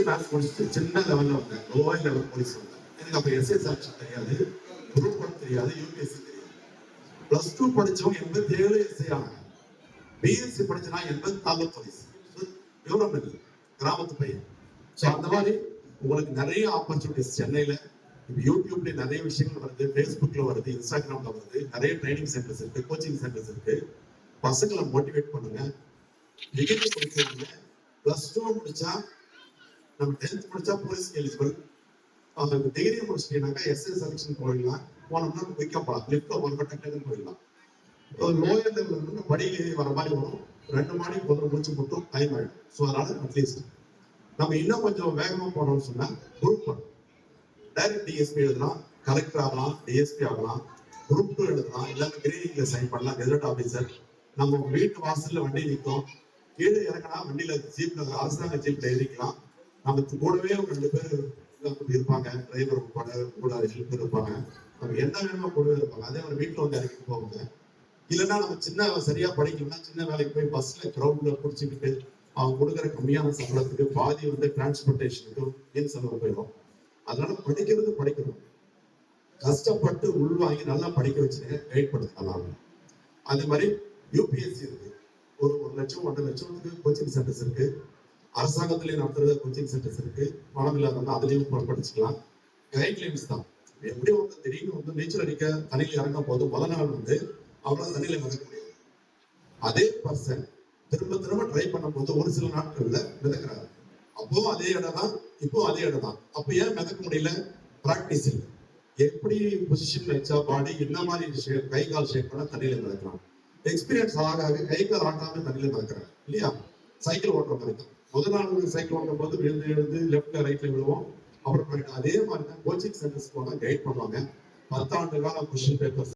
Maths முடிச்சுட்டு சின்ன லெவல்ல வந்தேன், லோயர் லெவல் போலீஸ் வந்தேன். எனக்கு அப்ப எஸ்ஐ செலக்ஷன் தெரியாது, குரூப் ஒன் தெரியாது, யூபிஎஸ்சி தெரியாது. பிளஸ் டூ படிச்சவங்க 87 எஸ்ஐ ஆனாங்க. பிஎஸ்சி படிச்சனா 84 போலீஸ். எவ்வளவு நல்லது, கிராமத்து பையன். ஸோ அந்த மாதிரி உங்களுக்கு நிறைய ஆப்பர்ச்சுனிட்டிஸ் சென்னையில இப்போ யூடியூப்ல நிறைய விஷயங்கள் வருது, ஃபேஸ்புக்ல வருது, இன்ஸ்டாகிராம்ல வருது, நிறைய ட்ரைனிங் சென்டர்ஸ் இருக்கு, கோச்சிங் சென்டர்ஸ் இருக்கு. பசங்களை மோட்டிவேட் பண்ணுங்க. டிகிரி முடிச்சவங்க பிளஸ் டூ முடிச்சா, நம்ம 10th முடிச்சா போலீஸ் எலிஜிபிள். டிகிரி முடிச்சிட்டீங்கன்னாக்கா எஸ்ஐ செலக்ஷன் போயிடலாம். போனோம்னா குயிக்கா போகலாம், லிஃப்ட்ல ஒரு கட்டத்துக்கு போயிடலாம். லோயர் லெவல் படியிலே வர மாதிரி வரும், 2 மாடி போதும், முடிச்சு மட்டும் டைம் ஆயிடும். ஸோ அதனால அட்லீஸ்ட் நம்ம இன்னும் கொஞ்சம் வேகமா போனோம்னு சொன்னா குரூப் ஒன் டைரக்ட் டிஎஸ்பி எழுதலாம், கலெக்டர் ஆகலாம், டிஎஸ்பி ஆகலாம். குரூப் 2 எழுதலாம், எல்லாமே கிரீனிங்ல சைன் பண்ணலாம், கெசட் ஆபீசர். நம்ம வீட்டு வாசல்ல வண்டி நிற்கும், கீழே இறங்கினா வண்டியில ஜீப்ல, அரசாங்க ஜீப்ல ஏறிக்கலாம். நமக்கு கூடவே ஒரு 2 பேர் இருப்பாங்க, டிரைவர் கூட ஹெல்ப் இருப்பாங்க. நம்ம என்ன வேணுமோ கூடவே இருப்பாங்க. அதே மாதிரி வீட்டுல வந்து இறக்கிட்டு போவாங்க. இல்லைன்னா நம்ம சின்ன சரியா படிக்கணும்னா சின்ன வேலைக்கு போய் பஸ்ல கிரௌண்ட்ல குடிச்சுக்கிட்டு அவங்க கொடுக்குற கம்மியான சம்பளத்துக்கு பாதி வந்து டிரான்ஸ்போர்டேஷனுக்கு மீன் செலவு போயிடும். அதனால படிக்கிறது படிக்கணும், கஷ்டப்பட்டு உள்வாங்கி நல்லா படிக்க வச்சுங்க, கைட் படுத்தலாம். அதே மாதிரி யூபிஎஸ்சி இருக்கு, ஒரு 1 லட்சம் 1.5 லட்சத்துக்கு கோச்சிங் சென்டர்ஸ் இருக்கு. அரசாங்கத்திலேயே நடத்துறது கோச்சிங் சென்டர்ஸ் இருக்கு. பணம் இல்லாதவங்க அதுலயும் படிச்சுக்கலாம். கைட்லைன்ஸ் தான். எப்படி வந்து திடீர்னு வந்து நீச்சல் அடிக்க தண்ணியில் இறங்கும் போது முதல் நாள் வந்து அவ்வளவு தண்ணியில மிதக்க முடியாது. அதே பர்சன் திரும்ப திரும்ப ட்ரை பண்ணும் போது ஒரு சில நாட்கள்ல மிதக்கிறாரு. அப்போ அதே இடம் தான், இப்போ அதே இடம் தான். அப்ப ஏன் மிதக்க முடியல? பிராக்டிஸ் இல்லை. எப்படி பொசிஷன் வச்சா பாடி என்ன மாதிரி கை கால் ஷேப் பண்ண தண்ணியில மிதக்கலாம். எக்ஸ்பீரியன்ஸ் ஆக கை கால் ஆட்டாம தண்ணியில மிதக்கிறாங்க இல்லையா? சைக்கிள் ஓட்டுற மாதிரி தான். முதல் நாள் சைக்கிள் ஓட்டும் போது எழுந்து லெப்ட்ல ரைட்ல விழுவோம். அப்புறம் அதே மாதிரி தான் கோச்சிங் சென்டர்ஸ் போனா கைட் பண்ணுவாங்க. 10 ஆண்டு கால கொஸ்டின் பேப்பர்ஸ்